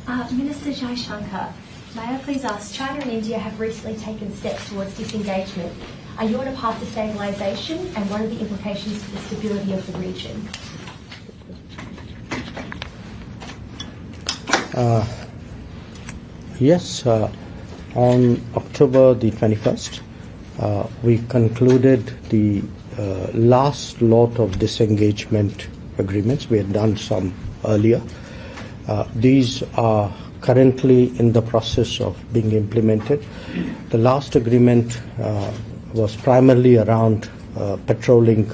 Minister Jaishankar, may I please ask, China and India have recently taken steps towards disengagement. Are you on a path to stabilisation, and what are the implications for the stability of the region? Yes, on October the 21st, we concluded the last lot of disengagement agreements. We had done some earlier. These are currently in the process of being implemented. The last agreement was primarily around patrolling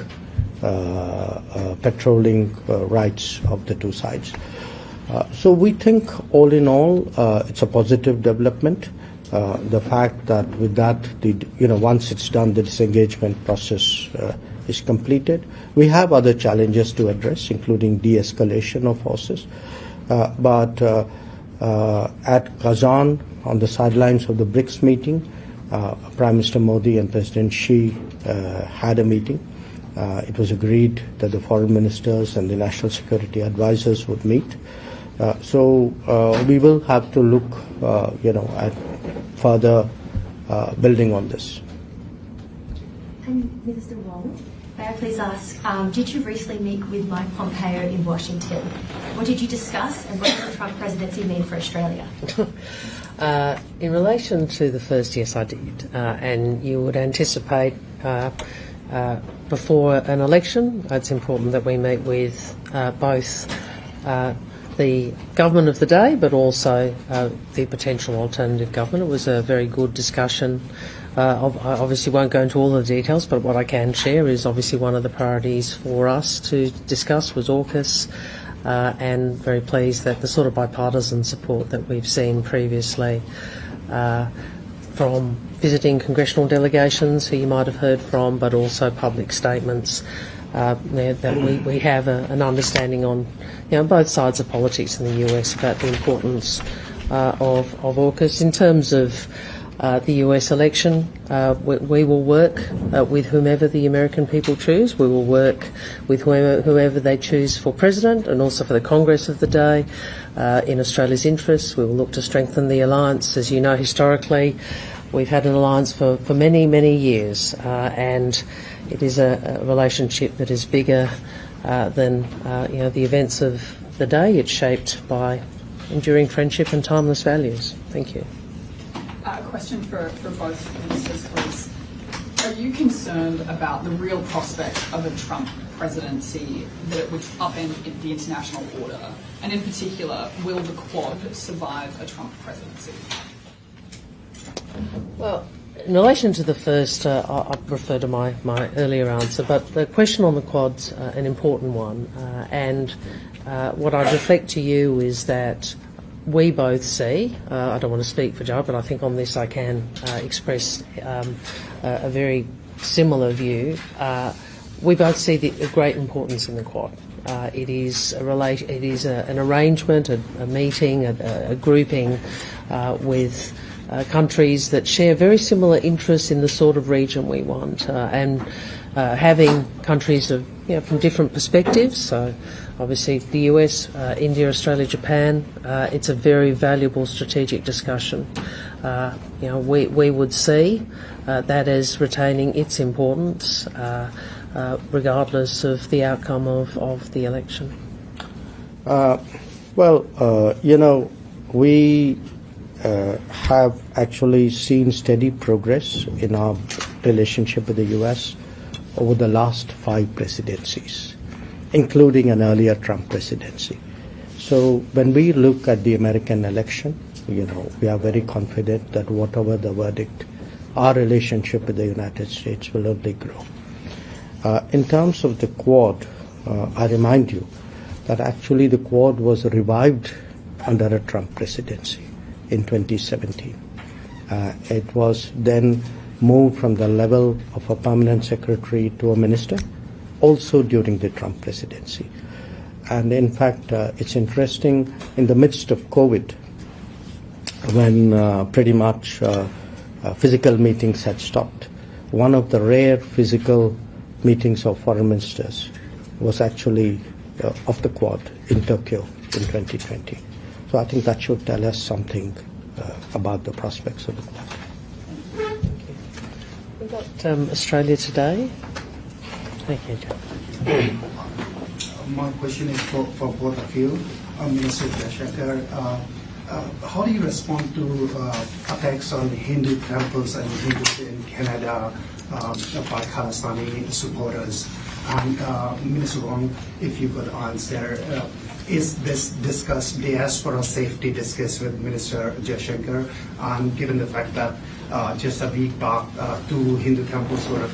rights of the two sides. So we think, all in all, it's a positive development. The fact that with that, once it's done, the disengagement process is completed. We have other challenges to address, including de-escalation of forces. But at Kazan, on the sidelines of the BRICS meeting, Prime Minister Modi and President Xi had a meeting. It was agreed that the foreign ministers and the national security advisors would meet. So we will have to look, at further building on this. And Minister Wong, may I please ask, did you recently meet with Mike Pompeo in Washington? What did you discuss, and what does the Trump presidency mean for Australia? In relation to the first, yes, I did. And you would anticipate before an election, it's important that we meet with both the government of the day, but also the potential alternative government. It was a very good discussion. I obviously won't go into all the details, but what I can share is obviously one of the priorities for us to discuss was AUKUS, and very pleased that the sort of bipartisan support that we've seen previously from visiting congressional delegations who you might have heard from, but also public statements, that we have an understanding on both sides of politics in the US about the importance of AUKUS. In terms of the US election, we will work with whomever the American people choose. We will work with whoever they choose for president, and also for the Congress of the day. In Australia's interests, we will look to strengthen the alliance. As you know, historically, we've had an alliance for many, many years, and it is a relationship that is bigger than the events of the day. It's shaped by enduring friendship and timeless values. Thank you. A question for both ministers, please. Are you concerned about the real prospect of a Trump presidency, that it would upend the international order? And in particular, will the Quad survive a Trump presidency? Well, in relation to the first, I refer to my earlier answer, but the question on the Quad's an important one. And what I'd reflect to you is that we both see, I don't want to speak for Joe, but I think on this I can express a very similar view. We both see the great importance in the Quad. It is an arrangement, a meeting, a grouping with countries that share very similar interests in the sort of region we want, and having countries of from different perspectives. So obviously the US, India, Australia, Japan, it's a very valuable strategic discussion. We would see that as retaining its importance regardless of the outcome of the election. We have actually seen steady progress in our relationship with the US over the last 5 presidencies, including an earlier Trump presidency. So when we look at the American election, we are very confident that whatever the verdict, our relationship with the United States will only grow. In terms of the Quad, I remind you that actually the Quad was revived under a Trump presidency in 2017. It was then moved from the level of a permanent secretary to a minister, also during the Trump presidency. And in fact, it's interesting, in the midst of COVID, when pretty much physical meetings had stopped, one of the rare physical meetings of foreign ministers was actually of the Quad in Tokyo in 2020. So I think that should tell us something about the prospects of it. We've got Australia Today. Thank you, Joe. My question is for both of you. Minister Jaishankar, how do you respond to attacks on Hindu temples and Hindus in Canada by Khalistani supporters? And Minister Wong, if you could answer, is this discussed, diaspora safety discussed with Minister Jaishankar? And given the fact that just a week back, 2 Hindu temples were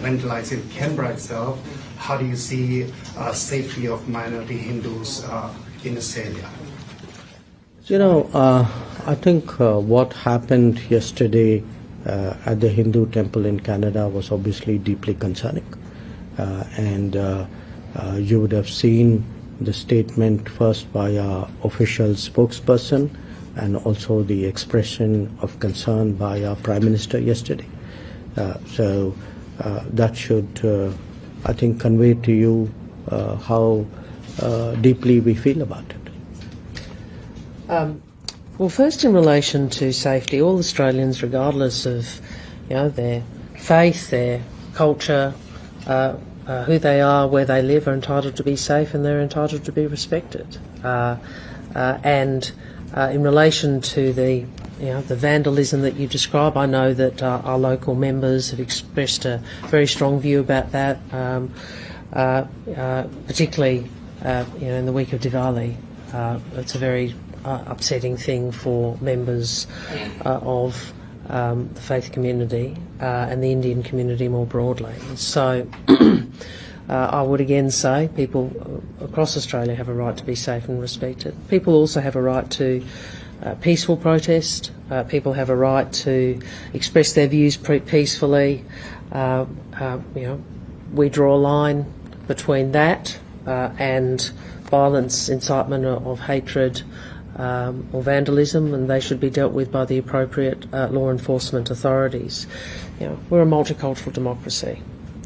vandalized in Canberra itself, how do you see safety of minority Hindus in Australia? You know, I think what happened yesterday at the Hindu temple in Canada was obviously deeply concerning. And you would have seen the statement first by our official spokesperson and also the expression of concern by our Prime Minister yesterday. So that should, I think, convey to you how deeply we feel about it. Well, first in relation to safety, all Australians, regardless of their faith, their culture, who they are, where they live, are entitled to be safe and they're entitled to be respected. And in relation to the vandalism that you describe, I know that our local members have expressed a very strong view about that, particularly in the week of Diwali. It's a very upsetting thing for members of the faith community and the Indian community more broadly. So I would again say people across Australia have a right to be safe and respected. People also have a right to peaceful protest. People have a right to express their views peacefully. We draw a line between that and violence, incitement of hatred, or vandalism, and they should be dealt with by the appropriate law enforcement authorities. We're a multicultural democracy.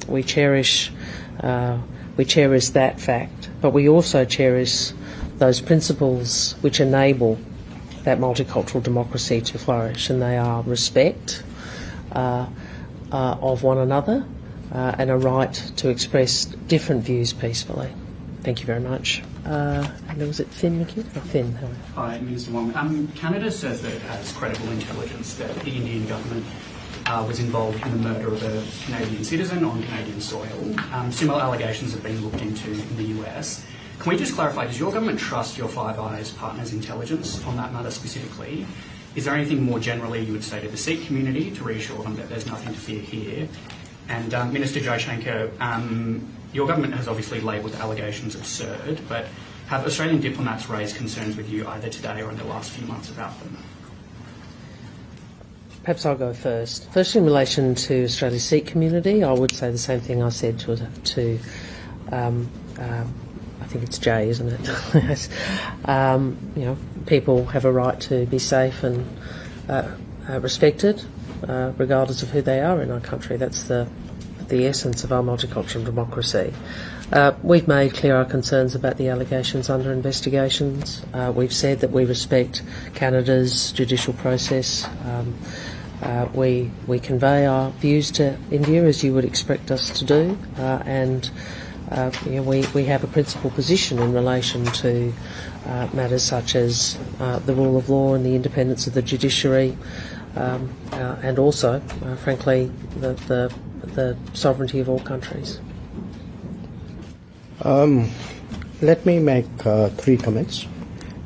We cherish that fact, but we also cherish those principles which enable that multicultural democracy to flourish, and they are respect of one another and a right to express different views peacefully. Thank you very much. And was it Finn McHugh? Finn, how are you? Hi, Minister Wong. Canada says that it has credible intelligence that the Indian government was involved in the murder of a Canadian citizen on Canadian soil. Similar allegations have been looked into in the US. Can we just clarify, does your government trust your Five Eyes partners' intelligence on that matter specifically? Is there anything more generally you would say to the Sikh community to reassure them that there's nothing to fear here? And Minister Jaishankar, your government has obviously labelled the allegations absurd, but have Australian diplomats raised concerns with you either today or in the last few months about them? Perhaps I'll go first. First, in relation to Australia's Sikh community, I would say the same thing I said to I think it's Jay, isn't it? People have a right to be safe and respected, regardless of who they are in our country. That's the essence of our multicultural democracy. We've made clear our concerns about the allegations under investigations. We've said that we respect Canada's judicial process. We convey our views to India as you would expect us to do, and we have a principal position in relation to matters such as the rule of law and the independence of the judiciary, and also, frankly, the sovereignty of all countries. Let me make 3 comments.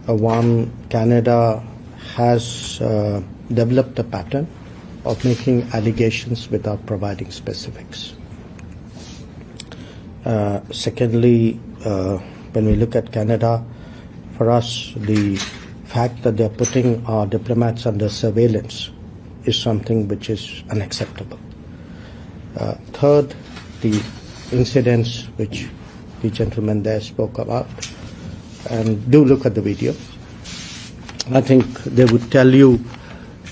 One, Canada has developed a pattern of making allegations without providing specifics. Secondly, when we look at Canada, for us, the fact that they're putting our diplomats under surveillance is something which is unacceptable. Third, the incidents which the gentleman there spoke about, and do look at the video. I think they would tell you,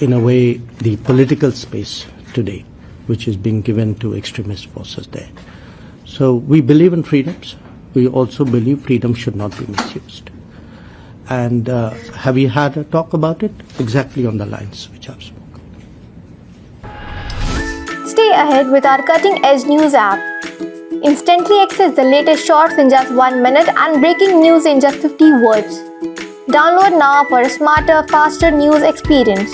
in a way, the political space today, which is being given to extremist forces there. So we believe in freedoms. We also believe freedom should not be misused. And have you had a talk about it? Exactly on the lines which I've spoken. Stay ahead with our cutting-edge news app. Instantly access the latest shorts in just 1 minute and breaking news in just 50 words. Download now for a smarter, faster news experience.